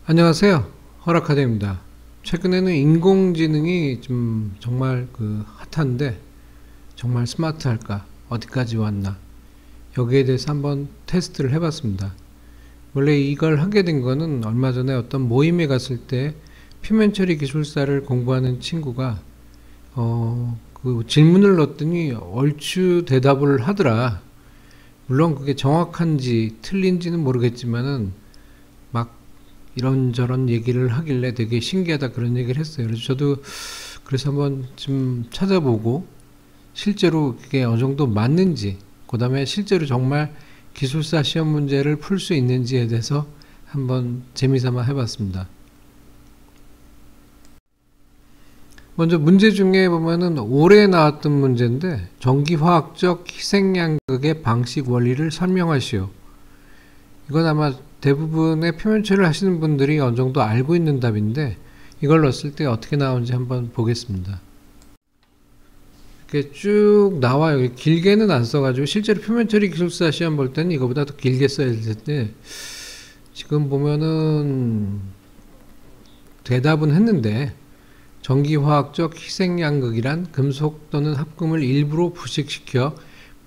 안녕하세요. 허락하대입니다. 최근에는 인공지능이 좀 정말 핫한데 정말 스마트할까? 어디까지 왔나? 여기에 대해서 한번 테스트를 해봤습니다. 원래 이걸 하게 된 거는 얼마 전에 어떤 모임에 갔을 때 표면 처리 기술사를 공부하는 친구가 그 질문을 넣었더니 얼추 대답을 하더라. 물론 그게 정확한지 틀린지는 모르겠지만은 막 이런저런 얘기를 하길래 되게 신기하다 그런 얘기를 했어요. 그래서 저도 그래서 한번 좀 찾아보고 실제로 그게 어느 정도 맞는지, 그 다음에 실제로 정말 기술사 시험 문제를 풀 수 있는지에 대해서 한번 재미삼아 해봤습니다. 먼저 문제 중에 보면은 올해 나왔던 문제인데 전기화학적 희생양극의 방식 원리를 설명하시오. 이건 아마 대부분의 표면 처리를 하시는 분들이 어느 정도 알고 있는 답인데 이걸 넣었을 때 어떻게 나오는지 한번 보겠습니다. 이렇게 쭉 나와요. 길게는 안 써가지고 실제로 표면 처리 기술사 시험 볼 때는 이거보다 더 길게 써야 될 텐데 지금 보면은 대답은 했는데 전기화학적 희생양극이란 금속 또는 합금을 일부러 부식시켜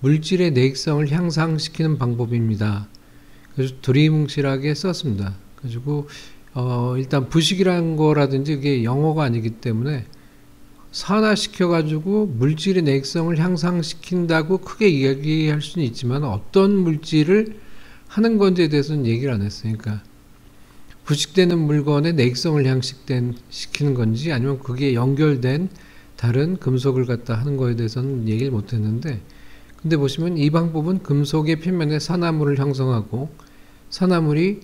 물질의 내익성을 향상시키는 방법입니다. 그래서 두리뭉실하게 썼습니다. 그래가지고 일단 부식이라는 거라든지 이게 영어가 아니기 때문에 산화시켜가지고 물질의 내익성을 향상시킨다고 크게 이야기할 수는 있지만 어떤 물질을 하는 건지에 대해서는 얘기를 안 했어요. 그러니까 부식되는 물건의 내익성을 향상시키는 건지 아니면 그게 연결된 다른 금속을 갖다 하는 거에 대해서는 얘기를 못 했는데 근데 보시면 이 방법은 금속의 표면에 산화물을 형성하고 산화물이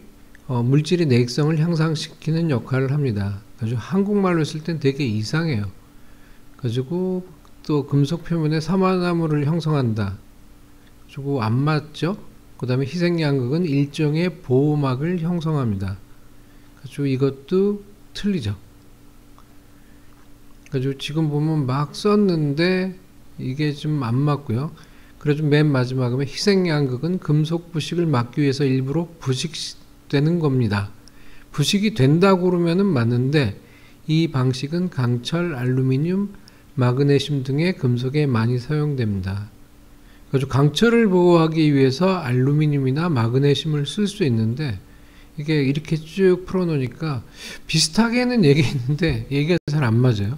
물질의 내익성을 향상시키는 역할을 합니다. 그래서 한국말로 쓸 땐 되게 이상해요. 가지고 또 금속 표면에 산화물을 형성한다. 그리고 안 맞죠? 그 다음에 희생양극은 일종의 보호막을 형성합니다. 그래서 이것도 틀리죠. 그래서 지금 보면 막 썼는데 이게 좀 안 맞고요. 그래서 맨 마지막에 희생양극은 금속 부식을 막기 위해서 일부러 부식되는 겁니다. 부식이 된다고 그러면은 맞는데 이 방식은 강철, 알루미늄, 마그네슘 등의 금속에 많이 사용됩니다. 그래서 강철을 보호하기 위해서 알루미늄이나 마그네슘을 쓸 수 있는데 이게 이렇게 쭉 풀어놓으니까 비슷하게는 얘기했는데 얘기가 잘 안 맞아요.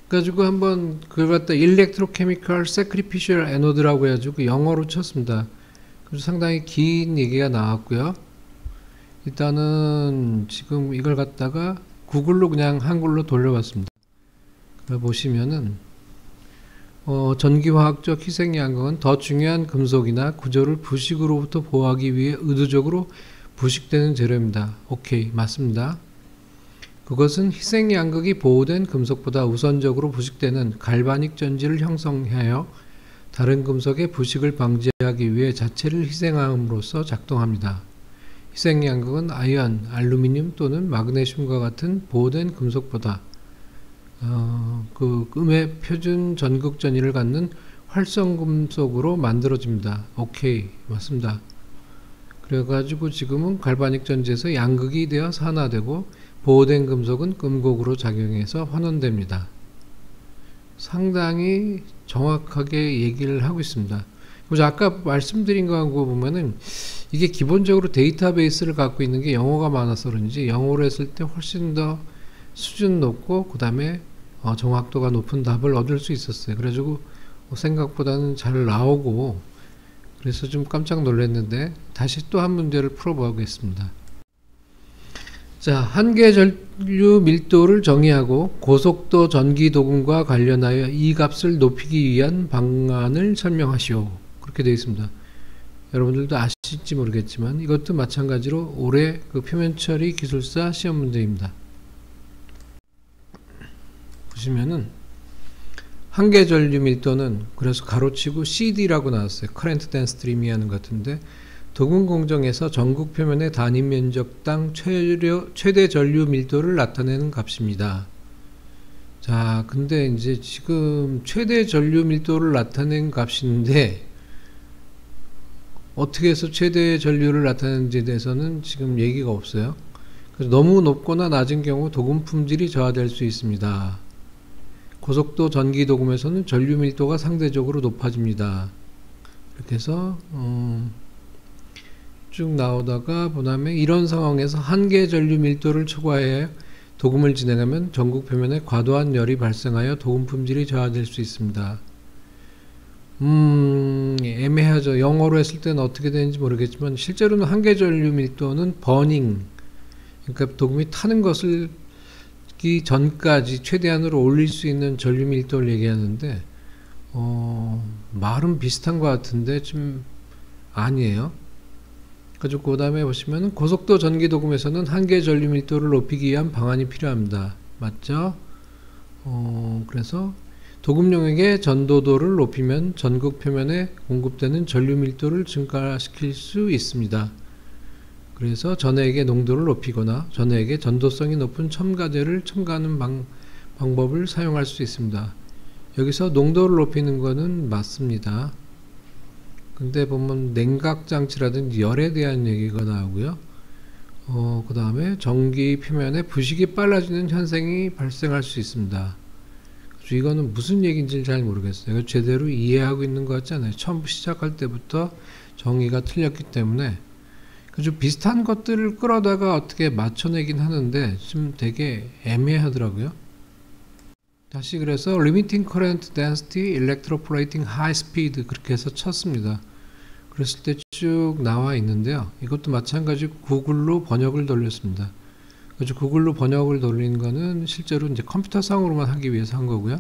그래가지고 한번 그걸 갖다 Electrochemical Sacrificial Anode라고 해가지고 영어로 쳤습니다. 그래서 상당히 긴 얘기가 나왔고요. 일단은 지금 이걸 갖다가 구글로 그냥 한글로 돌려봤습니다. 보시면은 전기화학적 희생양극은 더 중요한 금속이나 구조를 부식으로부터 보호하기 위해 의도적으로 부식되는 재료입니다. 오케이, 맞습니다. 그것은 희생양극이 보호된 금속보다 우선적으로 부식되는 갈바닉 전지를 형성하여 다른 금속의 부식을 방지하기 위해 자체를 희생함으로써 작동합니다. 희생양극은 아연, 알루미늄 또는 마그네슘과 같은 보호된 금속보다 음의 표준 전극 전위를 갖는 활성금속으로 만들어집니다. 오케이, 맞습니다. 그래가지고 지금은 갈바닉 전지에서 양극이 되어 산화되고 보호된 금속은 금곡으로 작용해서 환원됩니다. 상당히 정확하게 얘기를 하고 있습니다. 그래서 아까 말씀드린 거 보면은 이게 기본적으로 데이터베이스를 갖고 있는 게 영어가 많아서 그런지 영어로 했을 때 훨씬 더 수준 높고 그 다음에 정확도가 높은 답을 얻을 수 있었어요. 그래가지고 생각보다는 잘 나오고 그래서 좀 깜짝 놀랐는데 다시 또 한 문제를 풀어보겠습니다. 자, 한계 전류 밀도를 정의하고 고속도 전기 도금과 관련하여 이 값을 높이기 위한 방안을 설명하시오. 그렇게 되어 있습니다. 여러분들도 아실지 모르겠지만 이것도 마찬가지로 올해 표면 처리 기술사 시험 문제입니다. 보시면은 한계 전류 밀도는 그래서 가로치고 CD라고 나왔어요. Current Density 하는 것 같은데 도금 공정에서 전극 표면의 단위 면적당 최대 전류 밀도를 나타내는 값입니다. 자, 근데 이제 지금 최대 전류 밀도를 나타낸 값인데 어떻게 해서 최대 전류를 나타내는지에 대해서는 지금 얘기가 없어요. 그래서 너무 높거나 낮은 경우 도금 품질이 저하될 수 있습니다. 고속도 전기 도금에서는 전류 밀도가 상대적으로 높아집니다. 이렇게 해서 쭉 나오다가 그다음에 이런 상황에서 한계 전류 밀도를 초과해 도금을 진행하면 전극 표면에 과도한 열이 발생하여 도금 품질이 저하될 수 있습니다. 애매하죠. 영어로 했을 때는 어떻게 되는지 모르겠지만 실제로는 한계 전류 밀도는 버닝, 그러니까 도금이 타는 것을 기 전까지 최대한으로 올릴 수 있는 전류 밀도를 얘기하는데 말은 비슷한 것 같은데 좀 아니에요. 그래서 그 다음에 보시면 고속도 전기 도금에서는 한계 전류 밀도를 높이기 위한 방안이 필요합니다. 맞죠? 그래서 도금용액의 전도도를 높이면 전극 표면에 공급되는 전류 밀도를 증가시킬 수 있습니다. 그래서 전해액의 농도를 높이거나 전해액의 전도성이 높은 첨가제를 첨가하는 방법을 사용할 수 있습니다. 여기서 농도를 높이는 것은 맞습니다. 근데 보면 냉각장치라든지 열에 대한 얘기가 나오고요. 그 다음에 전기 표면에 부식이 빨라지는 현상이 발생할 수 있습니다. 그래서 이거는 무슨 얘기인지 잘 모르겠어요. 제대로 이해하고 있는 것 같지 않아요. 처음 시작할 때부터 정의가 틀렸기 때문에. 그래서 비슷한 것들을 끌어다가 어떻게 맞춰내긴 하는데 좀 되게 애매하더라고요. 다시 그래서 Limiting Current Density Electroplating High Speed 그렇게 해서 쳤습니다. 그랬을 때 쭉 나와 있는데요. 이것도 마찬가지로 구글로 번역을 돌렸습니다. 그래서 구글로 번역을 돌린 거는 실제로 이제 컴퓨터상으로만 하기 위해서 한 거고요.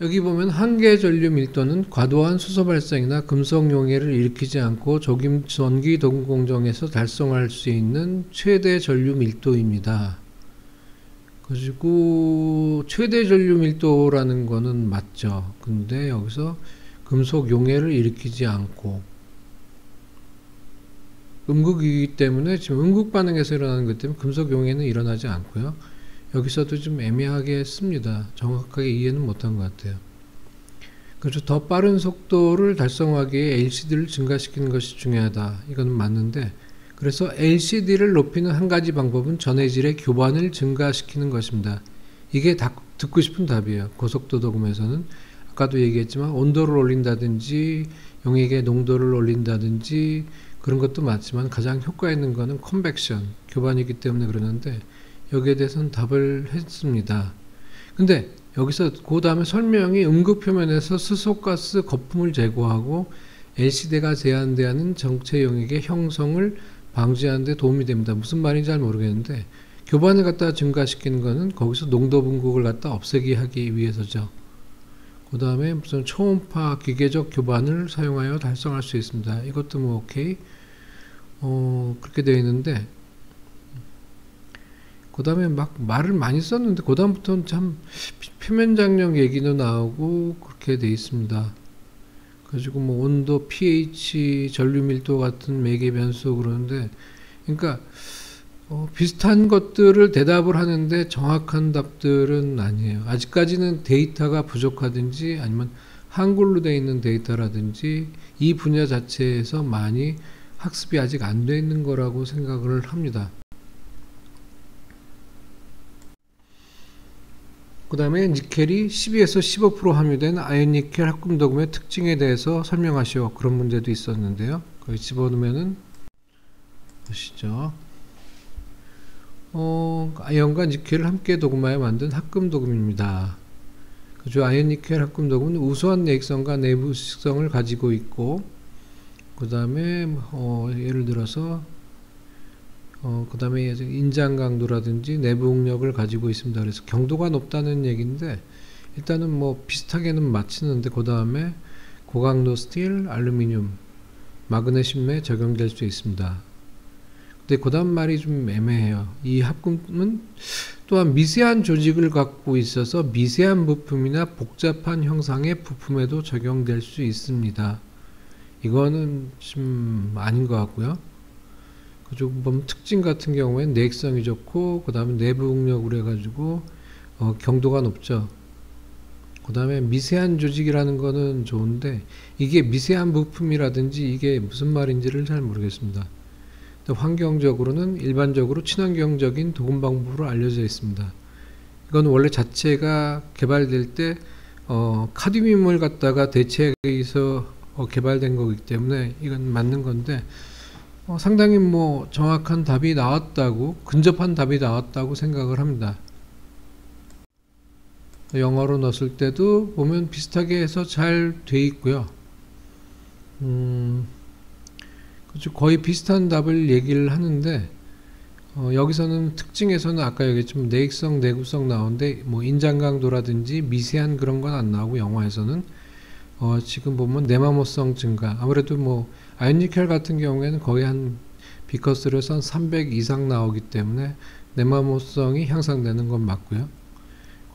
여기 보면 한계 전류 밀도는 과도한 수소 발생이나 금속 용해를 일으키지 않고 전기 도금 공정에서 달성할 수 있는 최대 전류 밀도입니다. 그리고 최대 전류 밀도라는 거는 맞죠. 근데 여기서 금속 용해를 일으키지 않고 음극이기 때문에 지금 음극 반응에서 일어나는 것 때문에 금속 용해는 일어나지 않고요. 여기서도 좀 애매하게 했습니다. 정확하게 이해는 못한 것 같아요. 그래서 더 빠른 속도를 달성하기 위해 LCD를 증가시키는 것이 중요하다. 이건 맞는데 그래서 LCD를 높이는 한 가지 방법은 전해질의 교반을 증가시키는 것입니다. 이게 듣고 싶은 답이에요. 고속도 도금에서는 아까도 얘기했지만 온도를 올린다든지 용액의 농도를 올린다든지 그런 것도 맞지만 가장 효과 있는 거는 컨벡션, 교반이기 때문에 그러는데 여기에 대해서는 답을 했습니다. 근데 여기서 그 다음에 설명이 음극 표면에서 수소가스 거품을 제거하고 LCD가 제한되는 정체 용액의 형성을 방지하는 데 도움이 됩니다. 무슨 말인지 잘 모르겠는데 교반을 갖다 증가시키는 거는 거기서 농도 분극을 갖다 없애기 하기 위해서죠. 그 다음에 무슨 초음파 기계적 교반을 사용하여 달성할 수 있습니다. 이것도 뭐 오케이. 그렇게 되어 있는데 그 다음에 막 말을 많이 썼는데 그 다음부터는 참 표면장력 얘기도 나오고 그렇게 되어 있습니다. 그래가지고 뭐 온도, pH, 전류 밀도 같은 매개 변수 그러는데 그러니까 비슷한 것들을 대답을 하는데 정확한 답들은 아니에요. 아직까지는 데이터가 부족하든지 아니면 한글로 되어 있는 데이터라든지 이 분야 자체에서 많이 학습이 아직 안 돼 있는 거라고 생각을 합니다. 그 다음에 니켈이 12에서 15% 함유된 아연니켈 합금도금의 특징에 대해서 설명하시오. 그런 문제도 있었는데요. 거기 집어넣으면은 보시죠. 아연과 니켈을 함께 도금하여 만든 합금도금입니다. 그죠? 아연니켈 합금도금은 우수한 내익성과 내부식성을 가지고 있고 그 다음에 예를 들어서 그 다음에 인장 강도라든지 내부 응력을 가지고 있습니다. 그래서 경도가 높다는 얘기인데 일단은 뭐 비슷하게는 맞히는데 그 다음에 고강도 스틸, 알루미늄, 마그네슘에 적용될 수 있습니다. 근데 그 다음 말이 좀 애매해요. 이 합금은 또한 미세한 조직을 갖고 있어서 미세한 부품이나 복잡한 형상의 부품에도 적용될 수 있습니다. 이거는 좀 아닌 것 같고요. 그리고 특징 같은 경우에는 내액성이 좋고 그 다음에 내부 응력으로 해가지고 경도가 높죠. 그 다음에 미세한 조직이라는 거는 좋은데 이게 미세한 부품이라든지 이게 무슨 말인지를 잘 모르겠습니다. 환경적으로는 일반적으로 친환경적인 도금 방법으로 알려져 있습니다. 이건 원래 자체가 개발될 때 카드뮴을 갖다가 대체해서 개발된 거기 때문에 이건 맞는 건데 상당히 뭐 정확한 답이 나왔다고, 근접한 답이 나왔다고 생각을 합니다. 영어로 넣었을 때도 보면 비슷하게 해서 잘 돼 있고요. 거의 비슷한 답을 얘기를 하는데 여기서는 특징에서는 아까 얘기했지만 내익성, 내구성 나오는데 뭐 인장강도라든지 미세한 그런 건 안 나오고, 영화에서는 지금 보면 내마모성 증가, 아무래도 뭐 아이오니켈 같은 경우에는 거의 한 비커스로서 한 300 이상 나오기 때문에 내마모성이 향상되는 건 맞고요.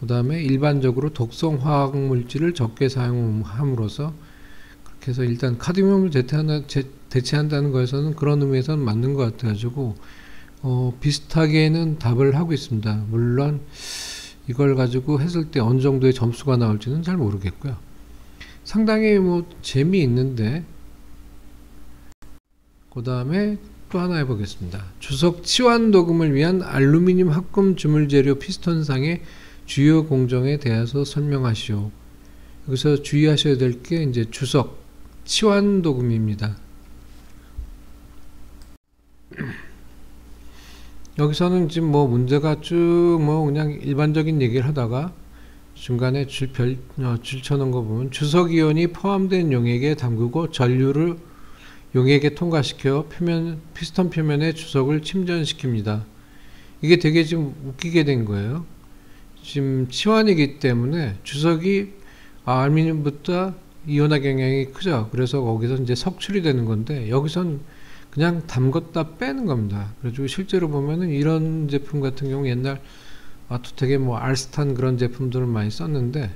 그 다음에 일반적으로 독성 화학 물질을 적게 사용함으로써 그렇게 해서 일단 카드뮴을 대체한다는 거에서는 그런 의미에서는 맞는 것 같아가지고 비슷하게는 답을 하고 있습니다. 물론 이걸 가지고 했을 때 어느 정도의 점수가 나올지는 잘 모르겠고요. 상당히 뭐 재미있는데, 그 다음에 또 하나 해보겠습니다. 주석 치환 도금을 위한 알루미늄 합금 주물 재료 피스톤상의 주요 공정에 대해서 설명하시오. 여기서 주의하셔야 될 게 이제 주석 치환 도금입니다. 여기서는 지금 뭐 문제가 쭉 뭐 그냥 일반적인 얘기를 하다가 중간에 줄 쳐놓은 거 보면 주석이온이 포함된 용액에 담그고 전류를 용액에 통과시켜 피스톤 표면에 주석을 침전시킵니다. 이게 되게 좀 웃기게 된 거예요. 지금 치환이기 때문에 주석이 알루미늄보다 이온화 경향이 크죠. 그래서 거기서 이제 석출이 되는 건데 여기선 그냥 담궜다 빼는 겁니다. 그래가지고 실제로 보면은 이런 제품 같은 경우 옛날 되게 뭐 알스탄 그런 제품들을 많이 썼는데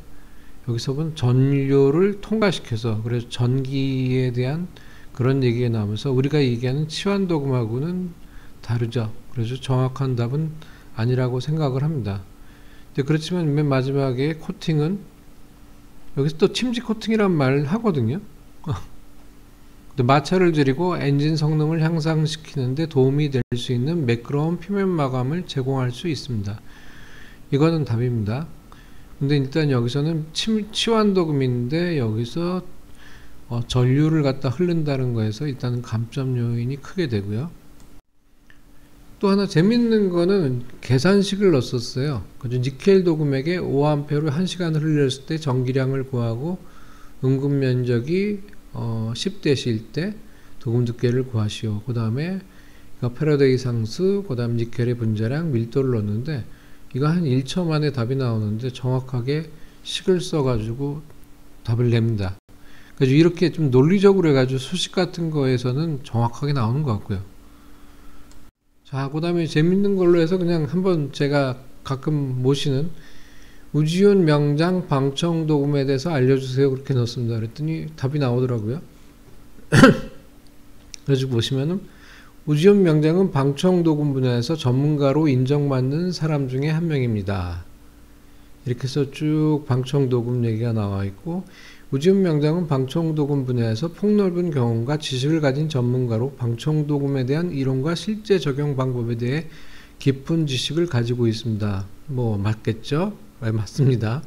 여기서 보면 전류를 통과시켜서, 그래서 전기에 대한 그런 얘기가 나오면서 우리가 얘기하는 치환 도금하고는 다르죠. 그래서 정확한 답은 아니라고 생각을 합니다. 그렇지만 맨 마지막에 코팅은 여기서 또 침지 코팅이란 말을 하거든요. 마찰을 줄이고 엔진 성능을 향상시키는데 도움이 될 수 있는 매끄러운 표면 마감을 제공할 수 있습니다. 이거는 답입니다. 근데 일단 여기서는 치환 도금인데 여기서 전류를 갖다 흐른다는 거에서 일단은 감점 요인이 크게 되고요. 또 하나 재밌는 거는 계산식을 넣었어요. 니켈 도금액에 5A를 1시간 흘렸을 때 전기량을 구하고 음금 면적이 10대시일 때 도금 두께를 구하시오. 그 다음에 패러데이 상수, 그 다음 니켈의 분자량, 밀도를 넣었는데 이거 한 1초 만에 답이 나오는데 정확하게 식을 써가지고 답을 냅니다. 그래서 이렇게 좀 논리적으로 해가지고 수식 같은 거에서는 정확하게 나오는 것 같고요. 자, 그 다음에 재밌는 걸로 해서 그냥 한번 제가 가끔 모시는 우지윤 명장 방청 도금에 대해서 알려주세요. 그렇게 넣었습니다. 그랬더니 답이 나오더라고요. 그래서 보시면은 우지윤 명장은 방청 도금 분야에서 전문가로 인정받는 사람 중에 한 명입니다. 이렇게 해서 쭉 방청 도금 얘기가 나와 있고, 우지윤 명장은 방청 도금 분야에서 폭넓은 경험과 지식을 가진 전문가로 방청 도금에 대한 이론과 실제 적용 방법에 대해 깊은 지식을 가지고 있습니다. 뭐 맞겠죠? 네, 맞습니다.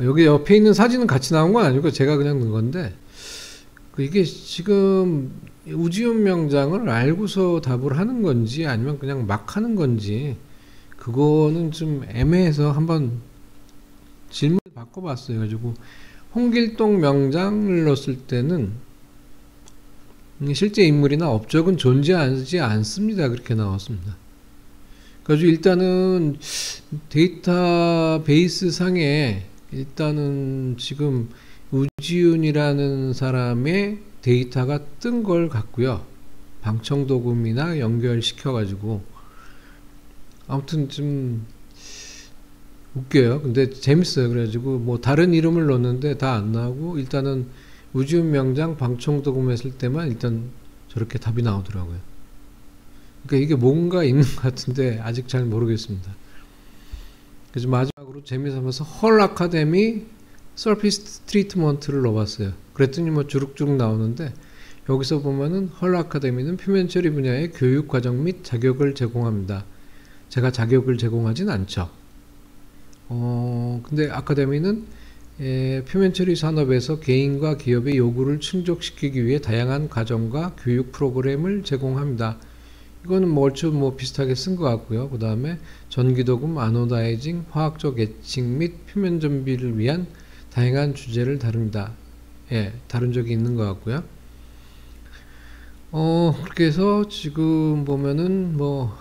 여기 옆에 있는 사진은 같이 나온 건 아니고 제가 그냥 넣은 건데, 이게 지금 우지윤 명장을 알고서 답을 하는 건지 아니면 그냥 막 하는 건지 그거는 좀 애매해서 한번 질문을 바꿔봤어요. 가지고 홍길동 명장을 넣었을 때는 실제 인물이나 업적은 존재하지 않습니다. 그렇게 나왔습니다. 그래서 일단은 데이터베이스 상에 일단은 지금 우지윤이라는 사람의 데이터가 뜬 걸 같고요. 방청도금이나 연결시켜 가지고 아무튼 좀 웃겨요. 근데 재밌어요. 그래가지고 뭐 다른 이름을 넣었는데 다 안 나오고 일단은 우지윤 명장 방청도금 했을 때만 일단 저렇게 답이 나오더라고요. 그러니까 이게 뭔가 있는 것 같은데 아직 잘 모르겠습니다. 그래서 마지막으로 재미삼아서 헐 아카데미 서피스 트리트먼트를 넣어봤어요. 그랬더니 뭐 주룩주룩 나오는데, 여기서 보면은 헐 아카데미는 표면 처리 분야의 교육 과정 및 자격을 제공합니다. 제가 자격을 제공하진 않죠. 근데 아카데미는 표면 처리 산업에서 개인과 기업의 요구를 충족시키기 위해 다양한 과정과 교육 프로그램을 제공합니다. 이거는 뭐 얼추 뭐 비슷하게 쓴 것 같고요. 그 다음에 전기도금, 아노다이징, 화학적 에칭 및 표면 정비를 위한 다양한 주제를 다룹니다. 예, 다룬 적이 있는 것 같고요. 그렇게 해서 지금 보면은 뭐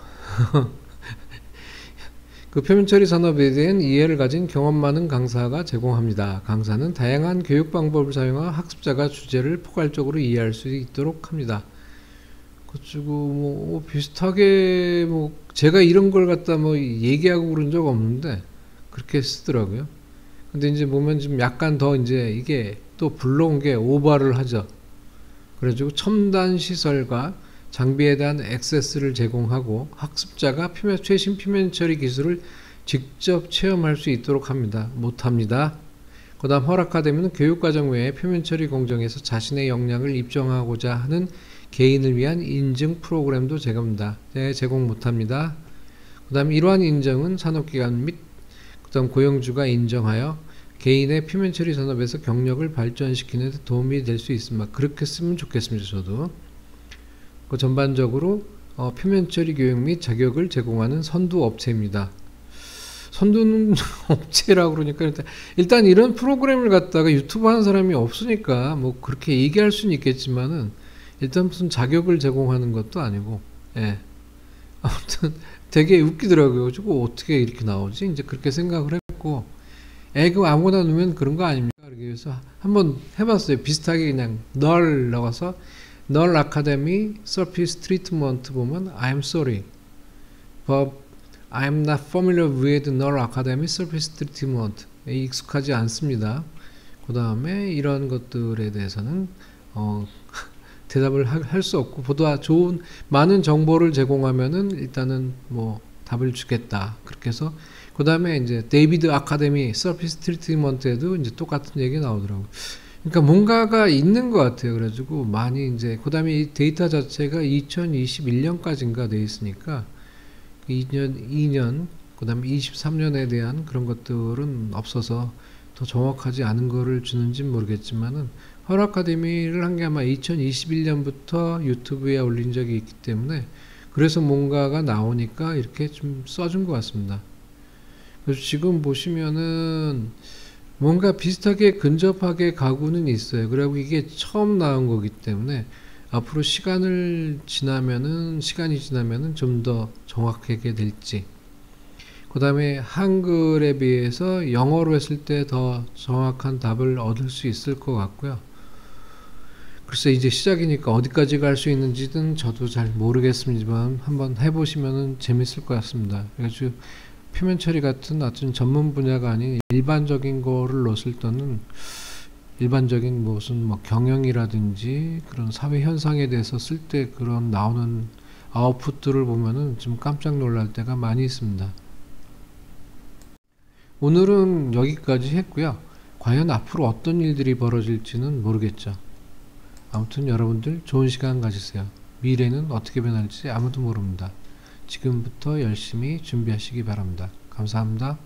그 표면 처리 산업에 대한 이해를 가진 경험 많은 강사가 제공합니다. 강사는 다양한 교육 방법을 사용하여 학습자가 주제를 포괄적으로 이해할 수 있도록 합니다. 그치고 뭐 비슷하게 뭐 제가 이런 걸 갖다 뭐 얘기하고 그런 적 없는데 그렇게 쓰더라고요. 근데 이제 보면 좀 약간 더 이제 이게 또 불러온 게 오버를 하죠. 그래가지고 첨단 시설과 장비에 대한 액세스를 제공하고 학습자가 최신 표면 처리 기술을 직접 체험할 수 있도록 합니다. 못합니다. 그 다음 헐 아카데미는 교육과정 외에 표면 처리 공정에서 자신의 역량을 입증하고자 하는 개인을 위한 인증 프로그램도 제공합니다. 네, 제공 못합니다. 그 다음 이러한 인정은 산업기관 및 그 다음 고용주가 인정하여 개인의 표면 처리 산업에서 경력을 발전시키는 데 도움이 될 수 있습니다. 그렇게 쓰면 좋겠습니다. 저도. 그 전반적으로 표면 처리 교육 및 자격을 제공하는 선두 업체입니다. 선두는 업체라고 그러니까 일단 이런 프로그램을 갖다가 유튜브 하는 사람이 없으니까 뭐 그렇게 얘기할 수는 있겠지만은 일단 무슨 자격을 제공하는 것도 아니고, 예. 아무튼 되게 웃기더라고요. 저거 어떻게 이렇게 나오지? 이제 그렇게 생각을 했고, 그거 아무거나 넣으면 그런 거 아닙니까? 그래서 한번 해봤어요. 비슷하게 그냥 널 넣어서 널 아카데미 서피스 트리트먼트 보면 I'm sorry, but I'm not familiar with 널 아카데미 서피스 트리트먼트. 익숙하지 않습니다. 그 다음에 이런 것들에 대해서는 대답을 할 수 없고 보다 좋은 많은 정보를 제공하면은 일단은 뭐 답을 주겠다. 그렇게 해서 그 다음에 이제 데이비드 아카데미 서피스 트리트먼트에도 이제 똑같은 얘기 나오더라고요. 그러니까 뭔가가 있는 것 같아요. 그래가지고 많이 이제 그 다음에 이 데이터 자체가 2021년까지인가 돼 있으니까 2년 그 다음에 23년에 대한 그런 것들은 없어서 더 정확하지 않은 거를 주는지는 모르겠지만은 헐 아카데미를 한 게 아마 2021년부터 유튜브에 올린 적이 있기 때문에 그래서 뭔가가 나오니까 이렇게 좀 써준 것 같습니다. 그래서 지금 보시면은 뭔가 비슷하게 근접하게 가고는 있어요. 그리고 이게 처음 나온 거기 때문에 앞으로 시간이 지나면은 좀 더 정확하게 될지. 그 다음에 한글에 비해서 영어로 했을 때 더 정확한 답을 얻을 수 있을 것 같고요. 글쎄 이제 시작이니까 어디까지 갈 수 있는지는 저도 잘 모르겠습니다만 한번 해보시면 재밌을 것 같습니다. 그래서 표면 처리 같은 어떤 전문 분야가 아닌 일반적인 거를 넣었을 때는 일반적인 무슨 뭐 경영이라든지 그런 사회 현상에 대해서 쓸 때 그런 나오는 아웃풋들을 보면은 좀 깜짝 놀랄 때가 많이 있습니다. 오늘은 여기까지 했고요. 과연 앞으로 어떤 일들이 벌어질지는 모르겠죠. 아무튼 여러분들 좋은 시간 가지세요. 미래는 어떻게 변할지 아무도 모릅니다. 지금부터 열심히 준비하시기 바랍니다. 감사합니다.